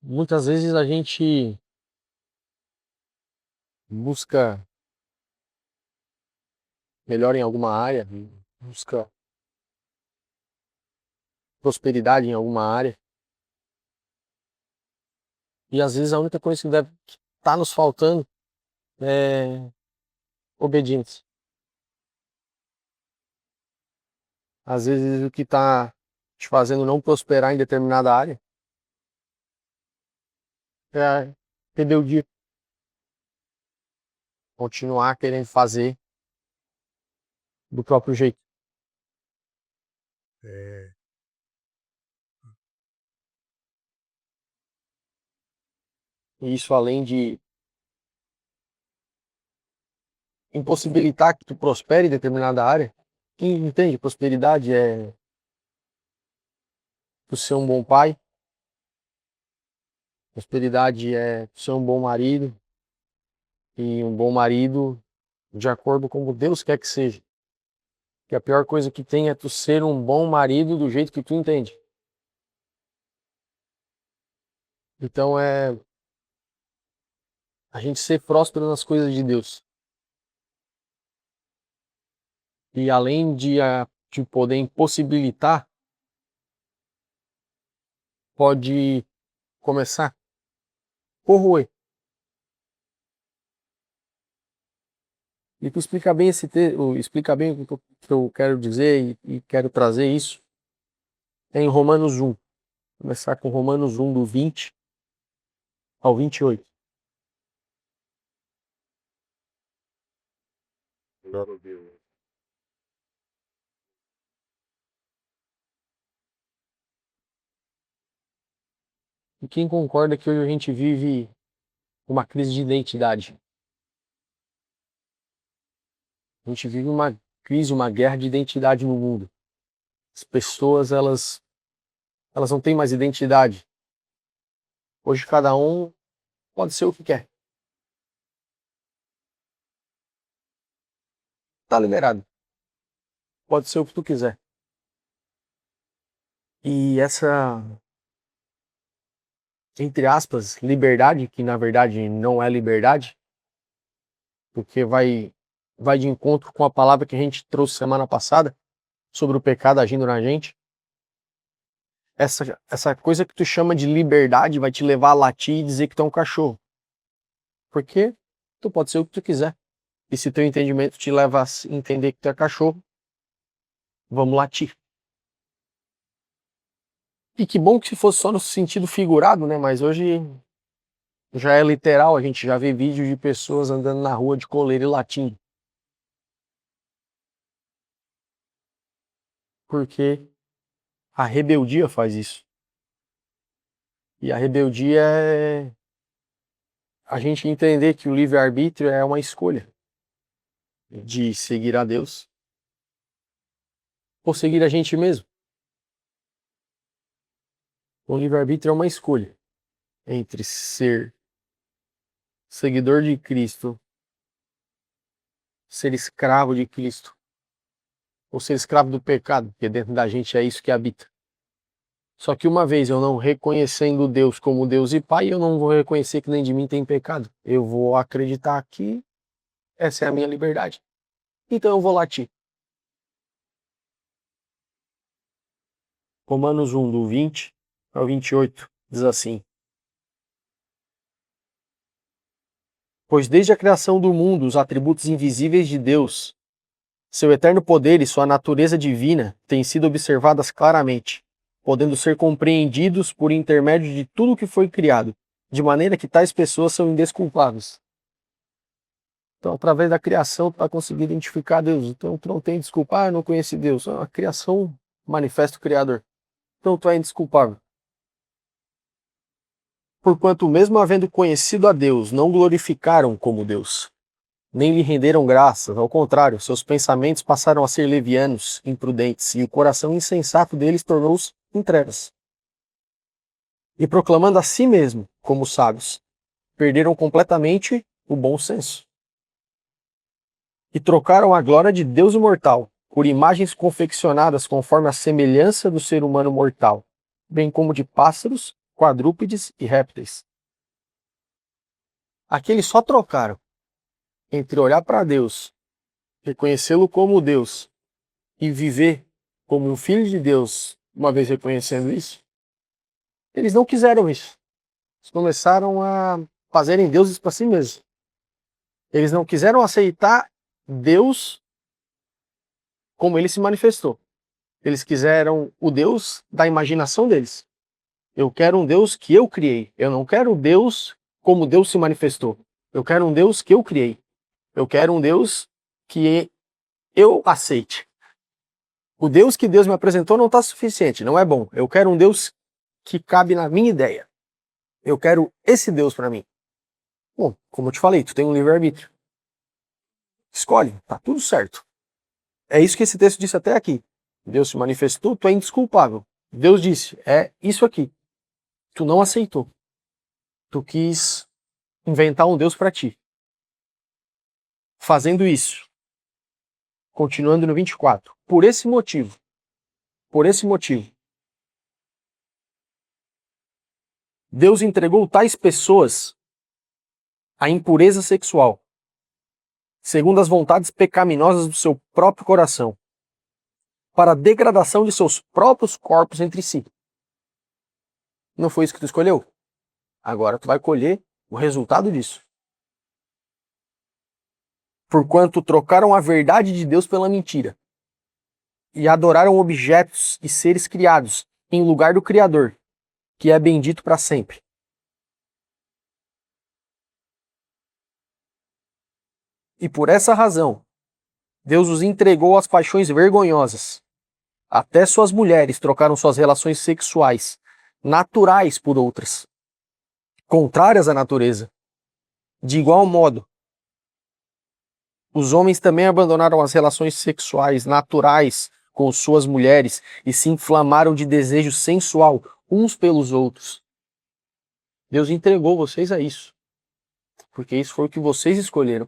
Muitas vezes a gente busca melhor em alguma área, busca prosperidade em alguma área, e às vezes a única coisa que deve estar nos faltando é obediência. Às vezes o que está te fazendo não prosperar em determinada área é a rebeldia. Continuar querendo fazer do próprio jeito. É, E isso, além de impossibilitar que tu prospere em determinada área, quem entende prosperidade é tu ser um bom pai, prosperidade é tu ser um bom marido, e um bom marido de acordo com como Deus quer que seja. Que a pior coisa que tem é tu ser um bom marido do jeito que tu entende. Então é a gente ser próspero nas coisas de Deus. E além de poder impossibilitar, pode começar a corroer. E tu explica bem explica bem o que eu quero dizer e quero trazer isso. É em Romanos 1. Começar com Romanos 1, do 20 ao 28. glória a Deus. E quem concorda que hoje a gente vive uma crise de identidade? A gente vive uma crise, uma guerra de identidade no mundo. As pessoas, elas não têm mais identidade. Hoje cada um pode ser o que quer. Tá liberado. Pode ser o que tu quiser. E essa, entre aspas, liberdade, que na verdade não é liberdade, porque vai de encontro com a palavra que a gente trouxe semana passada sobre o pecado agindo na gente. Essa coisa que tu chama de liberdade vai te levar a latir e dizer que tu é um cachorro. Porque tu pode ser o que tu quiser. E se teu entendimento te leva a entender que tu é cachorro, vamos latir. E que bom que se fosse só no sentido figurado, né? Mas hoje já é literal, a gente já vê vídeos de pessoas andando na rua de coleira e latindo. Porque a rebeldia faz isso. E a rebeldia é a gente entender que o livre-arbítrio é uma escolha de seguir a Deus ou seguir a gente mesmo. O livre-arbítrio é uma escolha entre ser seguidor de Cristo, ser escravo de Cristo, ou ser escravo do pecado, porque dentro da gente é isso que habita. Só que uma vez eu não reconhecendo Deus como Deus e Pai, eu não vou reconhecer que nem de mim tem pecado. Eu vou acreditar que essa é a minha liberdade. Então eu vou latir. Romanos 1, do 20 ao 28, diz assim: Pois desde a criação do mundo, os atributos invisíveis de Deus, seu eterno poder e sua natureza divina têm sido observadas claramente, podendo ser compreendidos por intermédio de tudo o que foi criado, de maneira que tais pessoas são indesculpáveis. Então, através da criação, tu vai conseguir identificar Deus. Então, tu não tem desculpa, eu não conheci Deus. A criação manifesta o Criador. Então, tu é indesculpável. Porquanto, mesmo havendo conhecido a Deus, não glorificaram como Deus, nem lhe renderam graças, ao contrário, seus pensamentos passaram a ser levianos, imprudentes, e o coração insensato deles tornou-se em trevas. E proclamando a si mesmo como sábios, perderam completamente o bom senso. E trocaram a glória de Deus imortal por imagens confeccionadas conforme a semelhança do ser humano mortal, bem como de pássaros, quadrúpedes e répteis. Aqui eles só trocaram entre olhar para Deus, reconhecê-lo como Deus e viver como um filho de Deus, uma vez reconhecendo isso. Eles não quiseram isso. Eles começaram a fazerem deuses para si mesmos. Eles não quiseram aceitar Deus como ele se manifestou. Eles quiseram o Deus da imaginação deles. Eu quero um Deus que eu criei. Eu não quero Deus como Deus se manifestou. Eu quero um Deus que eu criei. Eu quero um Deus que eu aceite. O Deus que Deus me apresentou não está suficiente, não é bom. Eu quero um Deus que cabe na minha ideia. Eu quero esse Deus para mim. Bom, como eu te falei, tu tem um livre-arbítrio. Escolhe, tá tudo certo. É isso que esse texto disse até aqui. Deus se manifestou, tu é indesculpável. Deus disse, é isso aqui. Tu não aceitou. Tu quis inventar um Deus para ti. Fazendo isso, continuando no 24, por esse motivo, Deus entregou tais pessoas à impureza sexual, segundo as vontades pecaminosas do seu próprio coração, para a degradação de seus próprios corpos entre si. Não foi isso que tu escolheu? Agora tu vai colher o resultado disso. Porquanto trocaram a verdade de Deus pela mentira, e adoraram objetos e seres criados em lugar do Criador, que é bendito para sempre. E por essa razão, Deus os entregou às paixões vergonhosas. Até suas mulheres trocaram suas relações sexuais naturais por outras, contrárias à natureza. De igual modo, os homens também abandonaram as relações sexuais naturais com suas mulheres e se inflamaram de desejo sensual uns pelos outros. Deus entregou vocês a isso, porque isso foi o que vocês escolheram.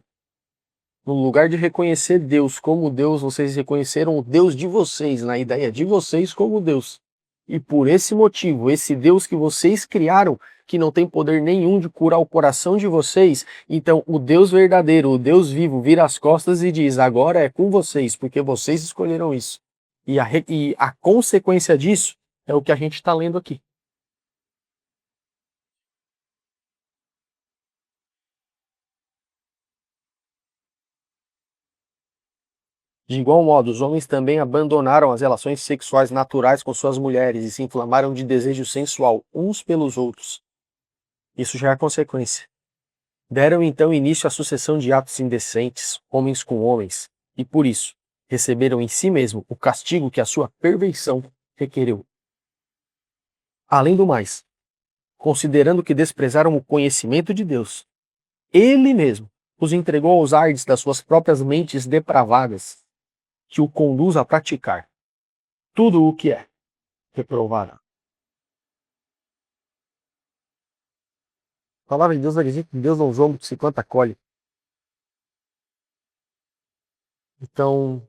No lugar de reconhecer Deus como Deus, vocês reconheceram o Deus de vocês, na ideia de vocês como Deus. E por esse motivo, esse Deus que vocês criaram, que não tem poder nenhum de curar o coração de vocês, então o Deus verdadeiro, o Deus vivo, vira as costas e diz, agora é com vocês, porque vocês escolheram isso. E a consequência disso é o que a gente está lendo aqui. De igual modo, os homens também abandonaram as relações sexuais naturais com suas mulheres e se inflamaram de desejo sensual uns pelos outros. Isso já é a consequência. Deram então início à sucessão de atos indecentes, homens com homens, e por isso receberam em si mesmo o castigo que a sua perversão requeriu. Além do mais, considerando que desprezaram o conhecimento de Deus, Ele mesmo os entregou aos ardes das suas próprias mentes depravadas, que o conduz a praticar tudo o que é reprovado. A palavra de Deus vai dizer que Deus não zomba que se planta colhe. Então,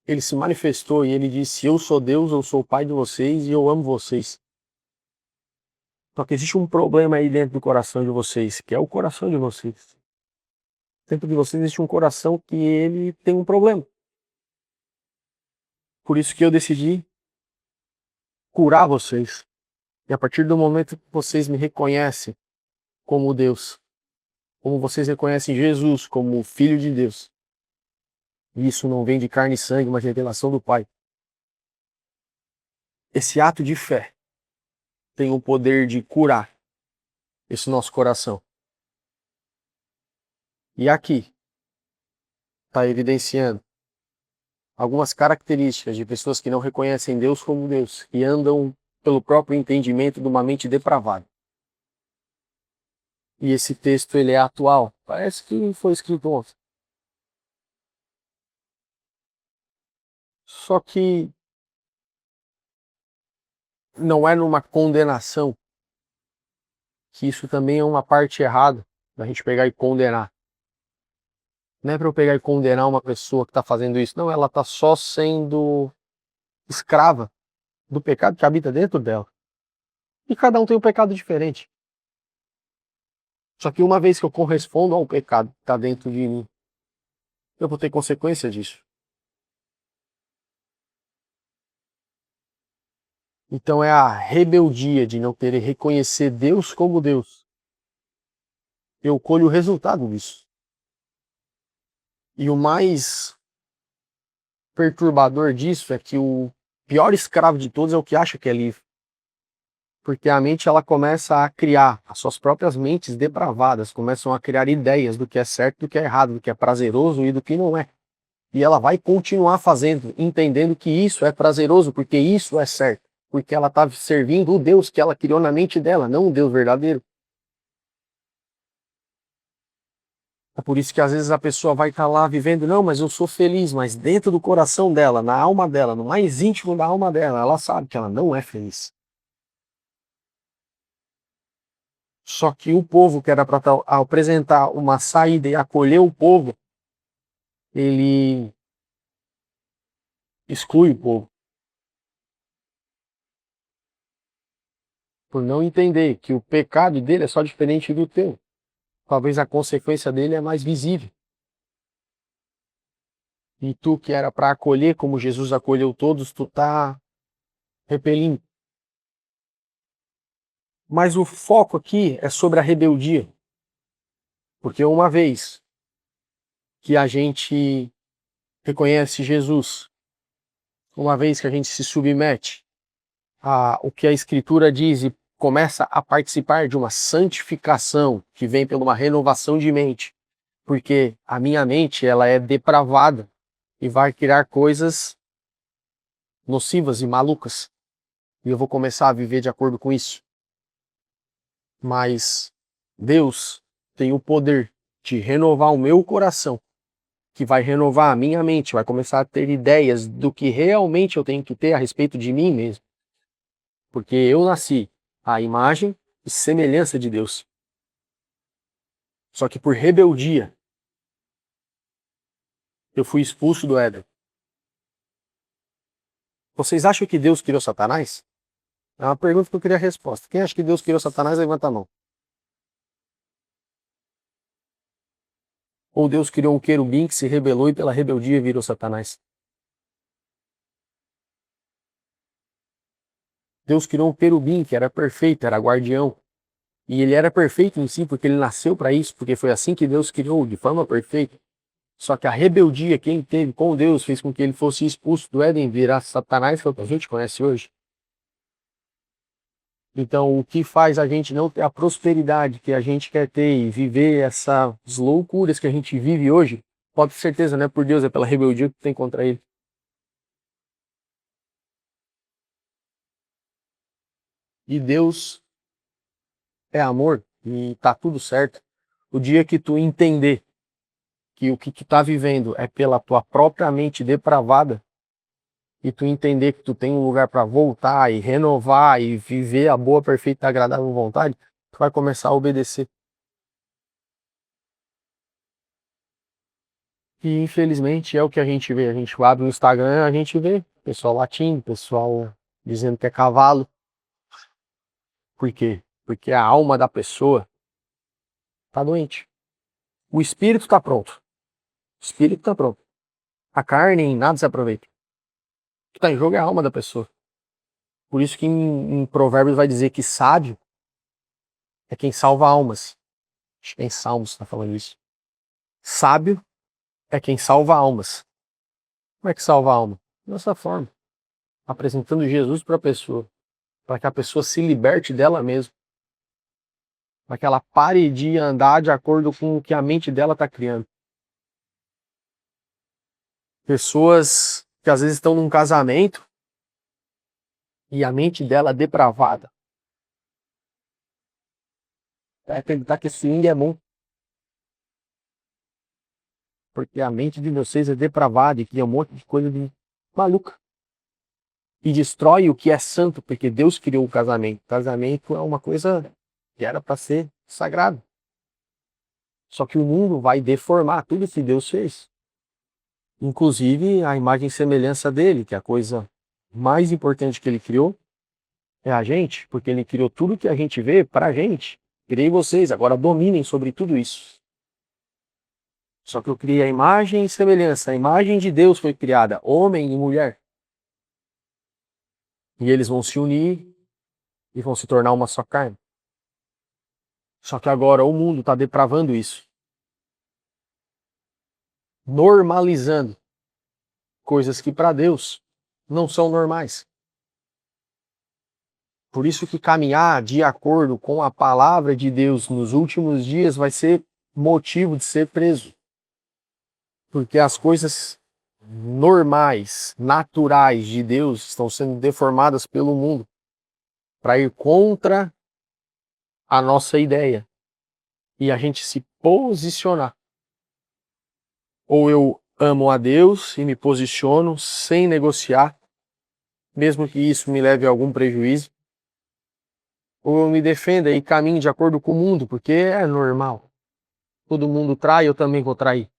ele se manifestou e ele disse, eu sou Deus, eu sou o pai de vocês e eu amo vocês. Só que existe um problema aí dentro do coração de vocês, que é o coração de vocês. Dentro de vocês existe um coração que ele tem um problema. Por isso que eu decidi curar vocês. E a partir do momento que vocês me reconhecem como Deus, como vocês reconhecem Jesus como o Filho de Deus, e isso não vem de carne e sangue, mas revelação do Pai. Esse ato de fé tem o poder de curar esse nosso coração. E aqui está evidenciando algumas características de pessoas que não reconhecem Deus como Deus e andam pelo próprio entendimento de uma mente depravada. E esse texto ele é atual, parece que foi escrito ontem. Só que não é numa condenação, que isso também é uma parte errada da gente pegar e condenar. Não é para eu pegar e condenar uma pessoa que está fazendo isso, não, ela está só sendo escrava do pecado que habita dentro dela. E cada um tem um pecado diferente. Só que uma vez que eu correspondo ao pecado que está dentro de mim, eu vou ter consequência disso. Então é a rebeldia de não querer reconhecer Deus como Deus. Eu colho o resultado disso. E o mais perturbador disso é que o pior escravo de todos é o que acha que é livre. Porque a mente ela começa a criar, as suas próprias mentes depravadas começam a criar ideias do que é certo, do que é errado, do que é prazeroso e do que não é. E ela vai continuar fazendo, entendendo que isso é prazeroso, porque isso é certo. Porque ela está servindo o Deus que ela criou na mente dela, não o Deus verdadeiro. É por isso que às vezes a pessoa vai estar lá vivendo, não, mas eu sou feliz, mas dentro do coração dela, na alma dela, no mais íntimo da alma dela, ela sabe que ela não é feliz. Só que o povo que era para apresentar uma saída e acolher o povo, ele exclui o povo. Por não entender que o pecado dele é só diferente do teu. Talvez a consequência dele é mais visível. E tu que era para acolher como Jesus acolheu todos, tu tá repelindo. Mas o foco aqui é sobre a rebeldia. Porque uma vez que a gente reconhece Jesus, uma vez que a gente se submete o que a Escritura diz e começa a participar de uma santificação que vem pela uma renovação de mente, porque a minha mente ela é depravada e vai criar coisas nocivas e malucas, e eu vou começar a viver de acordo com isso. Mas Deus tem o poder de renovar o meu coração, que vai renovar a minha mente, vai começar a ter ideias do que realmente eu tenho que ter a respeito de mim mesmo. Porque eu nasci à imagem e semelhança de Deus. Só que por rebeldia, eu fui expulso do Éden. Vocês acham que Deus criou Satanás? É uma pergunta que eu queria a resposta. Quem acha que Deus criou Satanás, levanta a mão. Ou Deus criou um querubim que se rebelou e pela rebeldia virou Satanás? Deus criou um querubim que era perfeito, era guardião. E ele era perfeito em si porque ele nasceu para isso, porque foi assim que Deus criou, de forma perfeita. Só que a rebeldia que ele teve com Deus fez com que ele fosse expulso do Éden, virasse Satanás, que é o que a gente conhece hoje. Então, o que faz a gente não ter a prosperidade que a gente quer ter e viver essas loucuras que a gente vive hoje, pode ter certeza, não é por Deus, é pela rebeldia que tem contra ele. E Deus é amor e tá tudo certo. O dia que tu entender que o que tu tá vivendo é pela tua própria mente depravada, e tu entender que tu tem um lugar para voltar e renovar e viver a boa, perfeita e agradável vontade, tu vai começar a obedecer. E infelizmente é o que a gente vê. A gente abre o Instagram, a gente vê pessoal latindo, pessoal dizendo que é cavalo. Por quê? Porque a alma da pessoa tá doente. O espírito tá pronto. O espírito tá pronto. A carne em nada se aproveita. O que tá em jogo é a alma da pessoa. Por isso que em Provérbios vai dizer que sábio é quem salva almas. Acho que é em Salmos tá falando isso. Sábio é quem salva almas. Como é que salva a alma? Dessa forma. Apresentando Jesus para a pessoa. Para que a pessoa se liberte dela mesma. Para que ela pare de andar de acordo com o que a mente dela está criando. Pessoas que às vezes estão num casamento e a mente dela é depravada. Vai acreditar que swing é bom. Porque a mente de vocês é depravada e cria um monte de coisa de maluca. E destrói o que é santo, porque Deus criou o casamento. O casamento é uma coisa que era para ser sagrado. Só que o mundo vai deformar tudo que Deus fez. Inclusive a imagem e semelhança dele, que é a coisa mais importante que ele criou, é a gente, porque ele criou tudo que a gente vê pra gente. Criei vocês, agora dominem sobre tudo isso. Só que eu criei a imagem e semelhança. A imagem de Deus foi criada, homem e mulher. E eles vão se unir e vão se tornar uma só carne. Só que agora o mundo está depravando isso. Normalizando coisas que para Deus não são normais. Por isso que caminhar de acordo com a palavra de Deus nos últimos dias vai ser motivo de ser preso. Porque as coisas normais, naturais de Deus estão sendo deformadas pelo mundo para ir contra a nossa ideia e a gente se posicionar. Ou eu amo a Deus e me posiciono sem negociar, mesmo que isso me leve a algum prejuízo, ou eu me defenda e caminhe de acordo com o mundo, porque é normal. Todo mundo trai, eu também vou trair.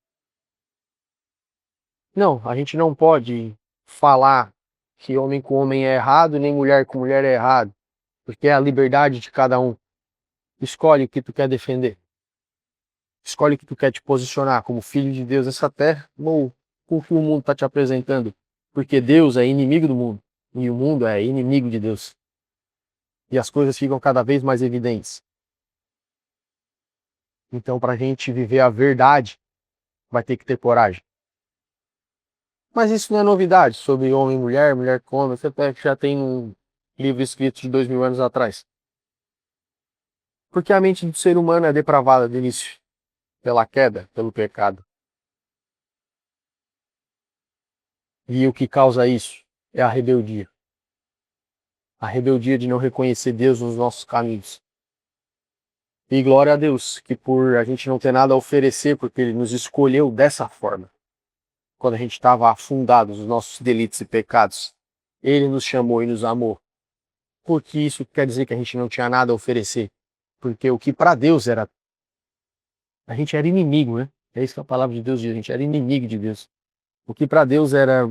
Não, a gente não pode falar que homem com homem é errado, nem mulher com mulher é errado, porque é a liberdade de cada um. Escolhe o que tu quer defender. Escolhe o que tu quer te posicionar como filho de Deus nessa terra, ou com o que o mundo está te apresentando. Porque Deus é inimigo do mundo, e o mundo é inimigo de Deus. E as coisas ficam cada vez mais evidentes. Então, para a gente viver a verdade, vai ter que ter coragem. Mas isso não é novidade sobre homem e mulher, mulher com homem. Você já tem um livro escrito de 2000 anos atrás. Porque a mente do ser humano é depravada de início, pela queda, pelo pecado. E o que causa isso é a rebeldia. A rebeldia de não reconhecer Deus nos nossos caminhos. E glória a Deus, que por a gente não ter nada a oferecer, porque Ele nos escolheu dessa forma. Quando a gente estava afundado nos nossos delitos e pecados, Ele nos chamou e nos amou. Porque isso quer dizer que a gente não tinha nada a oferecer. Porque o que para Deus era... A gente era inimigo, né? É isso que a palavra de Deus diz, a gente era inimigo de Deus. O que para Deus era...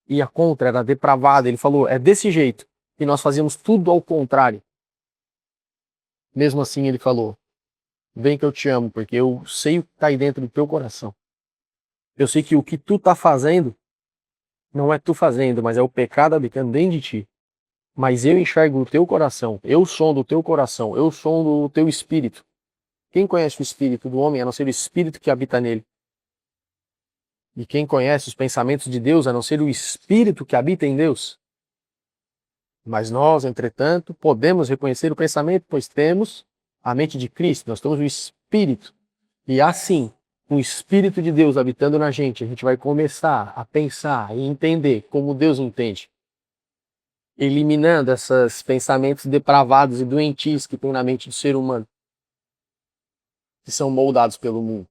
ia contra, era depravado. Ele falou, é desse jeito. E nós fazíamos tudo ao contrário. Mesmo assim ele falou, vem que eu te amo, porque eu sei o que está aí dentro do teu coração. Eu sei que o que tu está fazendo, não é tu fazendo, mas é o pecado habitando dentro de ti. Mas eu enxergo o teu coração, eu sondo o teu coração, eu sondo o teu espírito. Quem conhece o espírito do homem, a não ser o espírito que habita nele? E quem conhece os pensamentos de Deus, a não ser o espírito que habita em Deus? Mas nós, entretanto, podemos reconhecer o pensamento, pois temos a mente de Cristo, nós temos o espírito. E assim, com o Espírito de Deus habitando na gente, a gente vai começar a pensar e entender como Deus entende. Eliminando esses pensamentos depravados e doentios que tem na mente do ser humano, que são moldados pelo mundo.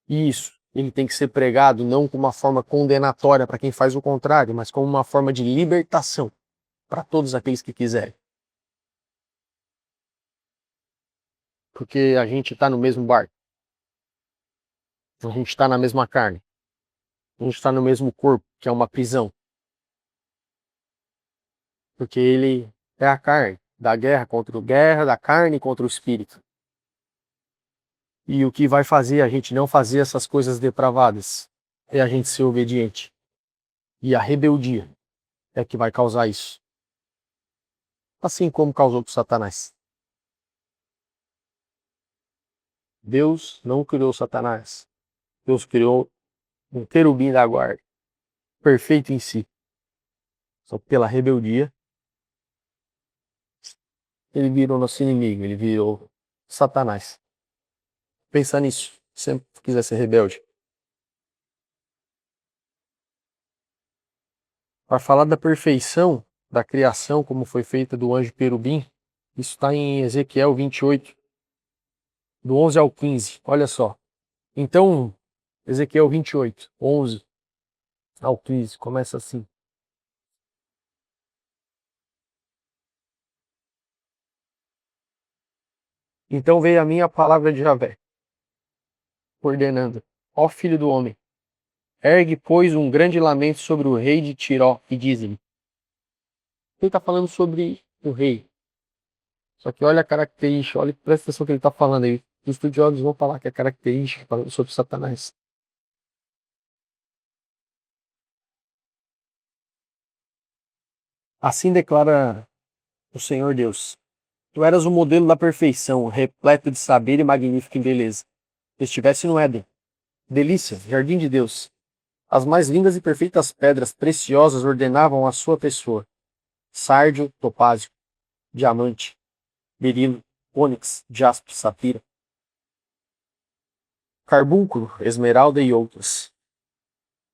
E isso, ele tem que ser pregado não como uma forma condenatória para quem faz o contrário, mas como uma forma de libertação para todos aqueles que quiserem. Porque a gente está no mesmo barco. A gente está na mesma carne. A gente está no mesmo corpo, que é uma prisão. Porque ele é a carne, da guerra da carne contra o espírito. E o que vai fazer a gente não fazer essas coisas depravadas é a gente ser obediente. E a rebeldia é que vai causar isso. Assim como causou com Satanás. Deus não criou Satanás. Deus criou um querubim da guarda, perfeito em si. Só que pela rebeldia, ele virou nosso inimigo, ele virou Satanás. Pensa nisso, sempre que quiser ser rebelde. Para falar da perfeição da criação, como foi feita do anjo querubim, isso está em Ezequiel 28, do 11 ao 15. Olha só. Então, Ezequiel 28, 11 ao 15, começa assim. Então veio a minha palavra de Javé, ordenando: ó filho do homem, ergue, pois, um grande lamento sobre o rei de Tiró, e diz-lhe: Ele está falando sobre o rei. Só que olha a característica, olha, presta atenção no que ele está falando aí. Os estudiosos vão falar que é característica falando sobre Satanás. Assim declara o Senhor Deus: Tu eras o modelo da perfeição, repleto de saber e magnífico em beleza. Estivesse no Éden, delícia, jardim de Deus. As mais lindas e perfeitas pedras preciosas ordenavam a sua pessoa: sárdio, topázio, diamante, berilo, ônix, jaspe, safira, carbúnculo, esmeralda e outras.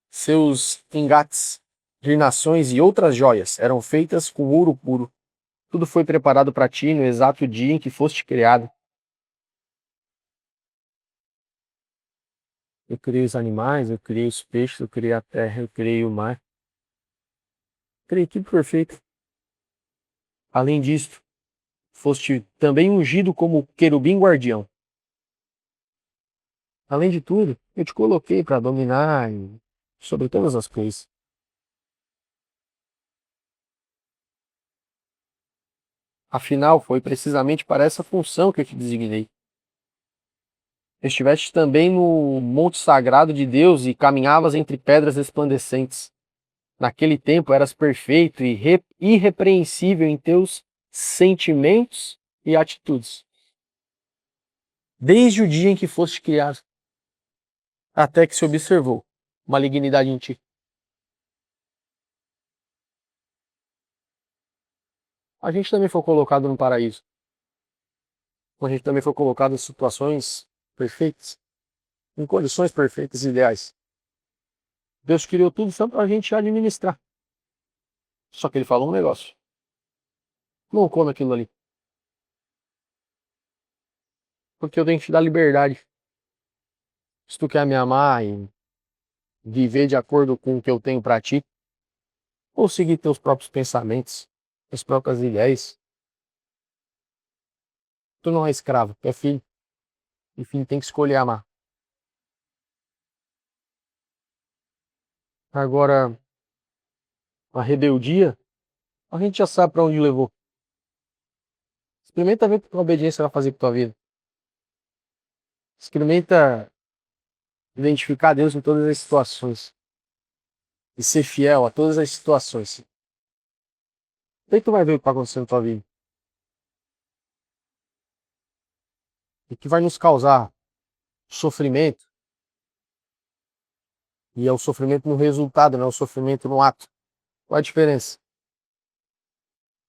Seus engates, girnações e outras joias eram feitas com ouro puro. Tudo foi preparado para ti no exato dia em que foste criado. Eu criei os animais, eu criei os peixes, eu criei a terra, eu criei o mar. Criei tudo perfeito. Além disto, foste também ungido como querubim guardião. Além de tudo, eu te coloquei para dominar sobre todas as coisas. Afinal, foi precisamente para essa função que eu te designei. Estiveste também no monte sagrado de Deus e caminhavas entre pedras resplandecentes. Naquele tempo eras perfeito e irrepreensível em teus sentimentos e atitudes. Desde o dia em que foste criado, até que se observou malignidade em ti. A gente também foi colocado no paraíso. A gente também foi colocado em situações perfeitas, em condições perfeitas e ideais. Deus criou tudo só para a gente administrar. Só que ele falou um negócio: não come aquilo ali. Porque eu tenho que te dar liberdade. Se tu quer me amar e viver de acordo com o que eu tenho para ti, ou seguir teus próprios pensamentos, as próprias ideias. Tu não é escravo, tu é filho. E filho tem que escolher amar. Agora, a rebeldia, a gente já sabe para onde levou. Experimenta ver o que a obediência vai fazer com a tua vida. Experimenta identificar Deus em todas as situações. E ser fiel a todas as situações. Daí tu vai ver o que vai acontecer na tua vida. O que vai nos causar sofrimento. E é o sofrimento no resultado, não é o sofrimento no ato. Qual a diferença?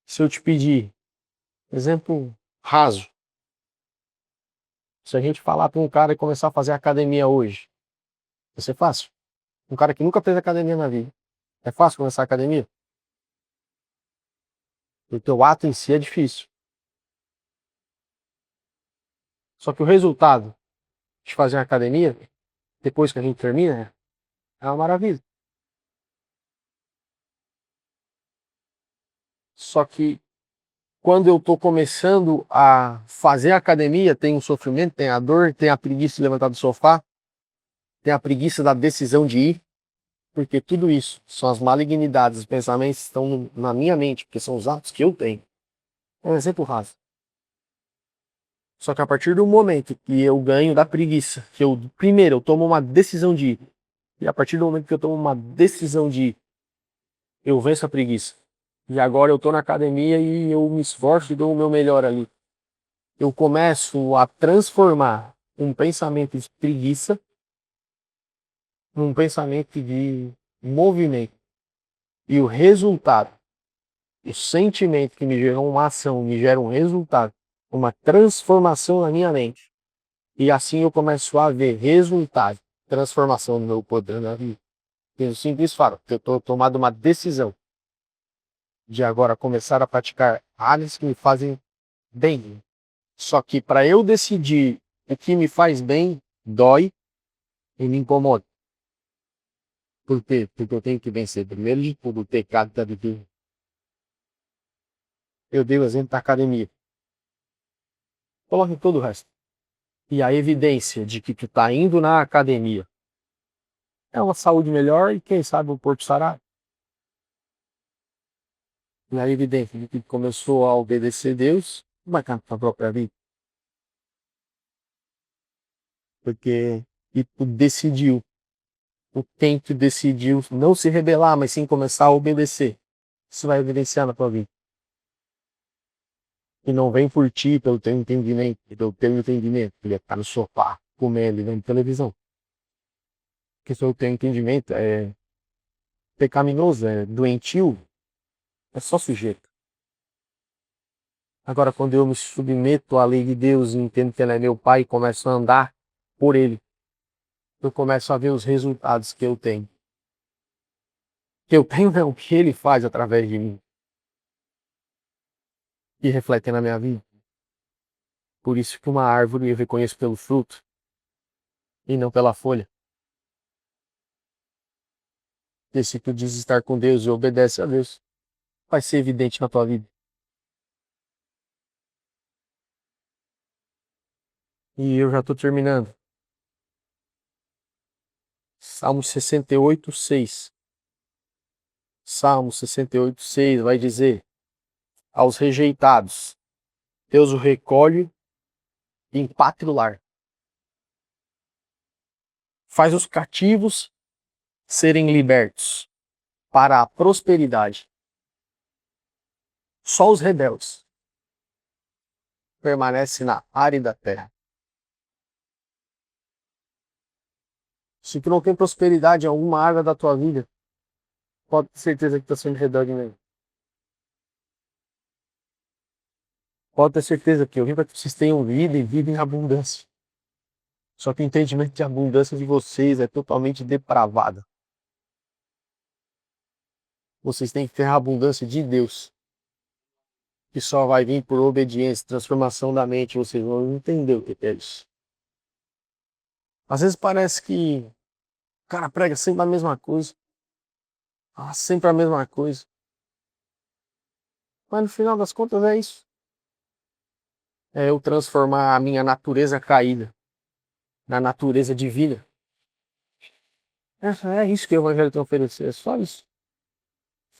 Se eu te pedir, exemplo raso, se a gente falar para um cara e começar a fazer academia hoje, vai ser fácil? Um cara que nunca fez academia na vida, é fácil começar a academia? O teu ato em si é difícil. Só que o resultado de fazer a academia, depois que a gente termina, é uma maravilha. Só que quando eu estou começando a fazer a academia, tem o sofrimento, tem a dor, tem a preguiça de levantar do sofá, tem a preguiça da decisão de ir, porque tudo isso são as malignidades, os pensamentos que estão na minha mente, porque são os atos que eu tenho. É um exemplo raso. Só que a partir do momento que eu ganho da preguiça, que eu primeiro eu tomo uma decisão de ir, e a partir do momento que eu tomo uma decisão de ir, eu venço a preguiça. E agora eu estou na academia e eu me esforço e dou o meu melhor ali. Eu começo a transformar um pensamento de preguiça num pensamento de movimento. E o resultado, o sentimento que me gerou uma ação, me gera um resultado, uma transformação na minha mente. E assim eu começo a ver resultado, transformação no meu poder na vida. Eu simples falo, que eu estou tomando uma decisão de agora começar a praticar hábitos que me fazem bem. Só que para eu decidir o que me faz bem, dói e me incomoda. Por quê? Porque eu tenho que vencer, primeiro de tudo, o pecado da vida. Eu dei o exemplo da academia. Coloque todo o resto. E a evidência de que tu está indo na academia é uma saúde melhor e quem sabe um corpo sarado. E é evidente que começou a obedecer Deus, vai para a própria vida. Porque e tu decidiu, o tempo decidiu não se rebelar, mas sim começar a obedecer. Isso vai evidenciar na tua vida. E não vem por ti, pelo teu entendimento, ele está no sofá, comendo e vendo televisão. Porque se o teu entendimento é pecaminoso, é doentio, é só sujeito. Agora, quando eu me submeto à lei de Deus e entendo que Ele é meu Pai e começo a andar por Ele, eu começo a ver os resultados que eu tenho. Que eu tenho não, que Ele faz através de mim. E reflete na minha vida. Por isso que uma árvore eu reconheço pelo fruto e não pela folha. E se tu diz estar com Deus e obedece a Deus, vai ser evidente na tua vida. E eu já estou terminando. Salmo 68, 6. Salmo 68, 6 vai dizer: aos rejeitados, Deus o recolhe em pátrio lar. Faz os cativos serem libertos para a prosperidade. Só os rebeldes permanecem na árida terra. Se tu não tem prosperidade em alguma área da tua vida, pode ter certeza que está sendo rebelde mesmo. Pode ter certeza que eu vim para que vocês tenham vida e vida em abundância. Só que o entendimento de abundância de vocês é totalmente depravado. Vocês têm que ter a abundância de Deus, que só vai vir por obediência, transformação da mente. Vocês vão entender o que é isso. Às vezes parece que o cara prega sempre a mesma coisa. Sempre a mesma coisa. Mas no final das contas é isso. É eu transformar a minha natureza caída na natureza divina. É isso que o Evangelho tem a oferecer. É só isso.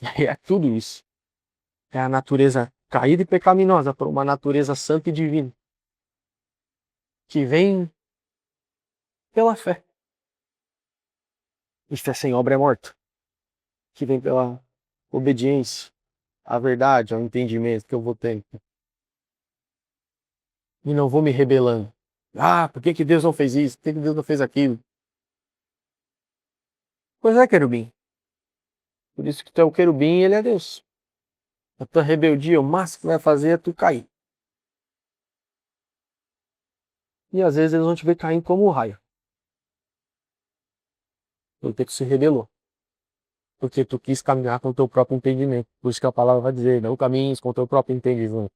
É tudo isso. É a natureza caída e pecaminosa para uma natureza santa e divina. Que vem pela fé. E fé sem obra é morta. Que vem pela obediência à verdade, ao entendimento que eu vou ter. E não vou me rebelando. Por que Deus não fez isso? Por que Deus não fez aquilo? Pois é, querubim. Por isso que tu é o querubim e ele é Deus. A tua rebeldia, o máximo que vai fazer é tu cair. E às vezes eles vão te ver caindo como um raio. Porque tu se rebelou. Porque tu quis caminhar com o teu próprio entendimento. Por isso que a palavra vai dizer, não caminhes com o teu próprio entendimento.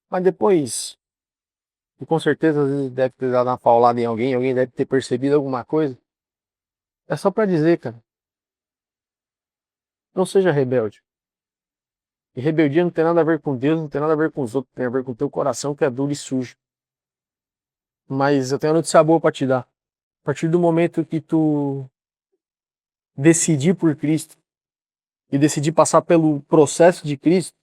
Mas depois, e com certeza às vezes deve ter dado uma paulada em alguém deve ter percebido alguma coisa. É só pra dizer, cara, não seja rebelde. E rebeldia não tem nada a ver com Deus, não tem nada a ver com os outros, tem a ver com o teu coração que é duro e sujo. Mas eu tenho uma notícia boa pra te dar. A partir do momento que tu decidir por Cristo e decidir passar pelo processo de Cristo,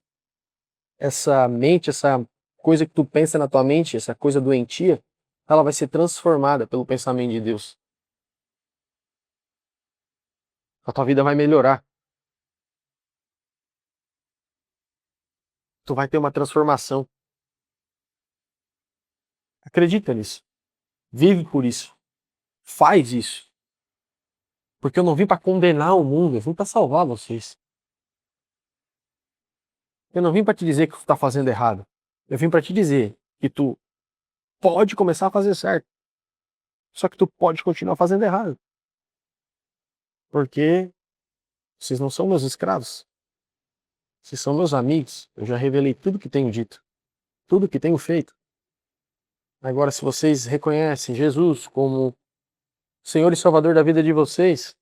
essa mente, essa coisa que tu pensa na tua mente, essa coisa doentia, ela vai ser transformada pelo pensamento de Deus. A tua vida vai melhorar. Tu vai ter uma transformação. Acredita nisso. Vive por isso. Faz isso. Porque eu não vim para condenar o mundo, eu vim para salvar vocês. Eu não vim para te dizer que tu está fazendo errado. Eu vim para te dizer que tu pode começar a fazer certo. Só que tu pode continuar fazendo errado. Porque vocês não são meus escravos. Vocês são meus amigos. Eu já revelei tudo que tenho dito. Tudo que tenho feito. Agora, se vocês reconhecem Jesus como Senhor e Salvador da vida de vocês,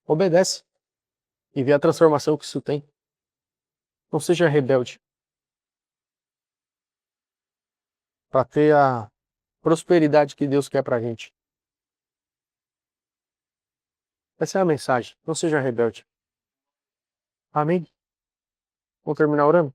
obedece e vê a transformação que isso tem. Não seja rebelde. Para ter a prosperidade que Deus quer pra gente. Essa é a mensagem. Não seja rebelde. Amém? Vamos terminar orando?